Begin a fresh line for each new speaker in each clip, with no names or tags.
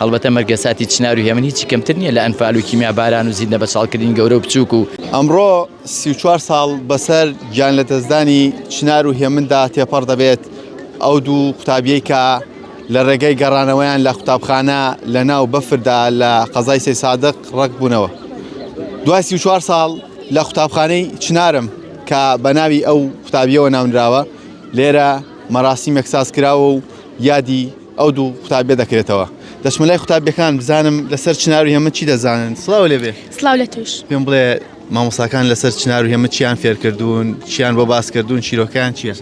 هەڵبەتە مەرگەساتی چنار و هێمن هیچی کەمتر نییە لە ئەنفال و کیمیا باران و زیندە بە ساڵکردنی گەورە و بچووک و
ئەمڕۆ 34 ساڵ بەسەر گیان لە دەستدانی چنار و هێمندا تێپەڕ دەبێت ئەو دوو قوتابیەی کە لە ڕێگەی گەڕانەوەیان لە قوتابخانە لە ناو بەفردا لە قەزای سەی سادق ڕەک بوونەوە. دوای 34 ساڵ لە قوتابخانەی چنارم کە بە ناوی ئەو قوتابیەوە ناونراوە لێرە مەراسیمێک ساز کراوە و یادی ئەو دوو قوتابیە دەکرێتەوە. دەچمە لای قوتابیەکان بزانم لەسەر چنار و هێمن چی دەزانن. سڵاو لێبێ.
سڵاو لە توش.
پێم بڵێ مامۆستاکان لەسەر چنار و هێمن چیان فێرکردوون، چیان بۆ باسکردوون، چیرۆکیان چییە؟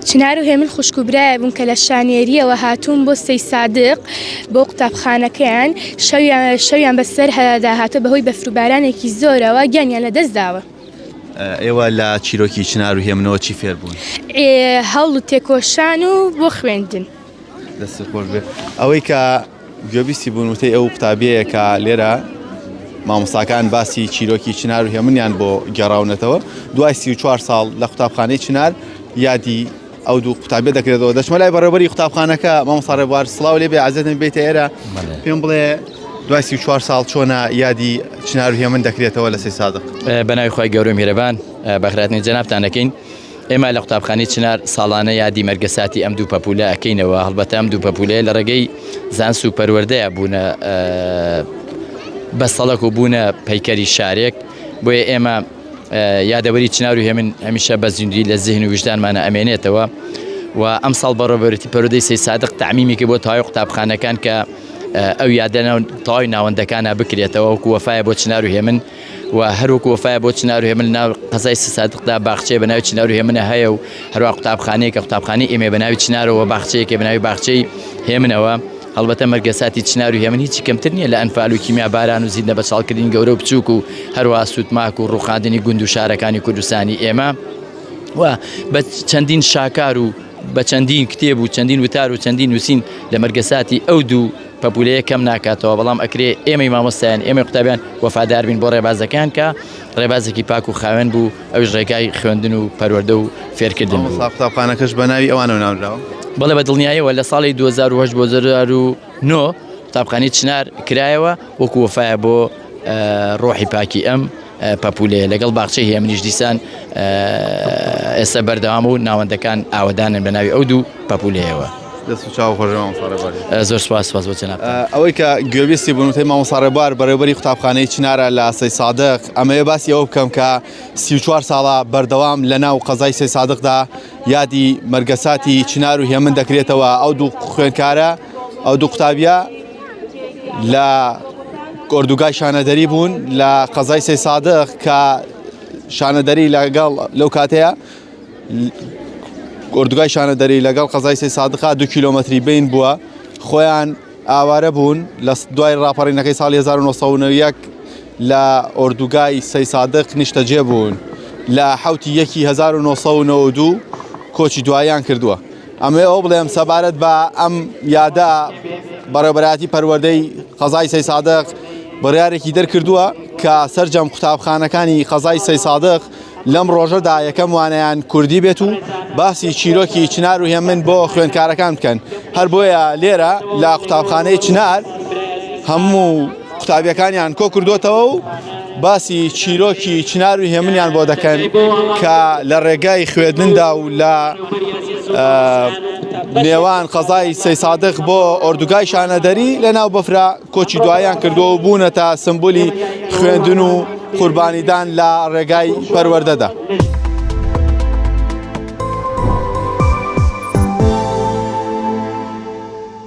چنار و هێمن خوشکوبرایە بوون کە لە شانێریەوە هاتوون بۆ سەی سادق بۆ قوتابخانەکەیان شەویان بەسەر هەداهاتە بەهۆی بەفروبارانێکی زۆرەوە گیانیان لە دەست داوە.
ئێوە لە چیرۆکی چنار و هێمنەوە چی فێر بوون؟
هەڵ و تێکۆشان و بۆ خوێندن.
دەست خۆش بێ. ئەوەی کە گوێبیستی بوون وتەی ئەو قوتابیەیە کە لێرە مامۆستاکان باسی چیرۆکی چنار و هێمنیان بۆ گەڕاونەتەوە دوای 34 ساڵ لە قوتابخانەی چنار یادی ئەو دوو قوتابیە دەکرێتەوە. دەچمە لای بەڕێوەبەری قوتابخانەکە مامۆستا ڕێبوار سڵاو لێبێ عەزەتم بێتە ئێرە پێم بڵێ دوای 34 ساڵ چۆنە یادی چنار و هێمن دەکرێتەوە لە سەی سادق.
بەناوی خۆی گەورە میهرەبان بەخراتنی جەنابتان دەکەین. ئێمە لە قوتابخانەی چنار ساڵانە یادی مەرگەساتی ئەم دوو پەپولە ئەکەینەوە. هەڵبەتە ئەم دوو پەپولەیە لە ڕێگەی زانست و پەروەردەیە بوونە بەسەڵک و بوونە پەیکەری شارێک. بۆیە ئێمە یادەوەری چنار و هێمن هەمیشە بە زیندوی لە زیهن و وجدانمانە ئەمێنێتەوە و ئەم ساڵ بەڕێوەبەرەتی پەروەردەی سەی سادق تەعمیمێکی بۆ تەواوی قوتابخانەکان کە ئەو یادە تەواوی ناوەندەکانە بکرێتەوە وەکو وەفایە بۆ چنار و هێمن و هەروەکو وەفایە بۆ چنار و هێمن ناو قەزای سەی سادقدا باخچەیە بە ناوی چنار و هێمنە هەیە و هەروە قوتابخانەیە کە قوتابخانەی ئێمە بە ناوی چنارەوە باخچەیەکە بە ناوی باخچەی هێمنەوە. هەڵبەتە مەرگەساتی چنار و هێمن هیچی کەمتر نییە لە ئەنفال و کیمیا باران و زیندە بە ساڵکردنی گەورە و بچووک و هەروە سوودماک و ڕووخاندنی گوند و شارەکانی کوردستانی ئێمە و بە چەندین شاکار و بە چەندین کتێب و چەندین وتار و چەندین نووسین لە مەرگەساتی ئەو دوو پەپولەیە کەم ناکاتەوە. بەڵام ئەکرێ ئێمەی مامۆستایان ئێمەی قوتابیان وەفادار بین بۆ ڕێبازەکان کە ڕێبازێکی پاک و خاوێن بوو ئەوش ڕێگای خوێندن و پەروەردە و فێرکردن بوو.
قوتابخانەکەش بە ناوی ئەوانەوە ناونراوە.
بەڵێ بە دڵنیاییەوە لە ساڵی 2008 بۆ 2009 قوتابخانەی چنار کرایەوە وەکو وەفایە بۆ ڕۆحی پاکی ئەم پەپولەیە لەگەڵ باخچەی هێمنیش دیسان ئێستا بەردەوام و ناوەندەکان ئاوەدانن بە ناوی ئەو دوو پەپولەیەوە.
دەست و چاو خۆش مامۆستا ڕێبوار.
زۆر سوپاس بۆ جەناب.
ئەوەی کە گوێبیستی بوون وتەی مامۆستا ڕێبوار بەڕێوەبەری قوتابخانەی چنارە لە سەی سادق ئەمەیە باسی ئەوە بکەم کە 34 ساڵە بەردەوام لە ناو قەزای سەی سادقدا یادی مەرگەساتی چنار و هێمن دەکرێتەوە. ئەو دوو خوێندکارە ئەو دوو قوتابیە لە ئۆردوگای شانەدەری بوون لە قەزای سەی سادق کە شانەدەری لەگەڵ لەو کاتەیە ئۆردوگای شانەدەری لەگەڵ قەزای سەی سادقا 2 کیلۆمەتری بین بووە. خۆیان ئاوارە بوون لە دوای ڕاپەڕینەکەی ساڵی 1990 لە ئۆردوگای سەی سادق نیشتەجێ بوون. لە حوتی 1992 کۆچی دواییان کردووە. ئەمێ ئەو بڵێم سەبارەت بە ئەم یادە بەڕێوەبەراتی پەروەردەی قەزای سەی سادق بڕیارێکی دەرکردووە کە سەرجەم قوتابخانەکانی قەزای سەی سادق لەم ڕۆژەدا یەکەم وانەیان کوردی بێت و باسی چیرۆکی چنار و هێمن بۆ خوێندکارەکان بکەن. هەر بۆیە لێرە لە قوتابخانەی چنار هەموو قوتابیەکانیان کۆ کردوتەوە و باسی چیرۆکی چنار و هێمنیان بۆ دەکەن کە لە ڕێگای خوێندندا و لە نێوان قەزای سەی سادق بۆ ئۆردوگای شانەدەری لە ناو بەفرا کۆچی دواییان کردووە و بوونەتە سمبولی خوێندن و قوربانیدان لە ڕێگای پەروەردەدا.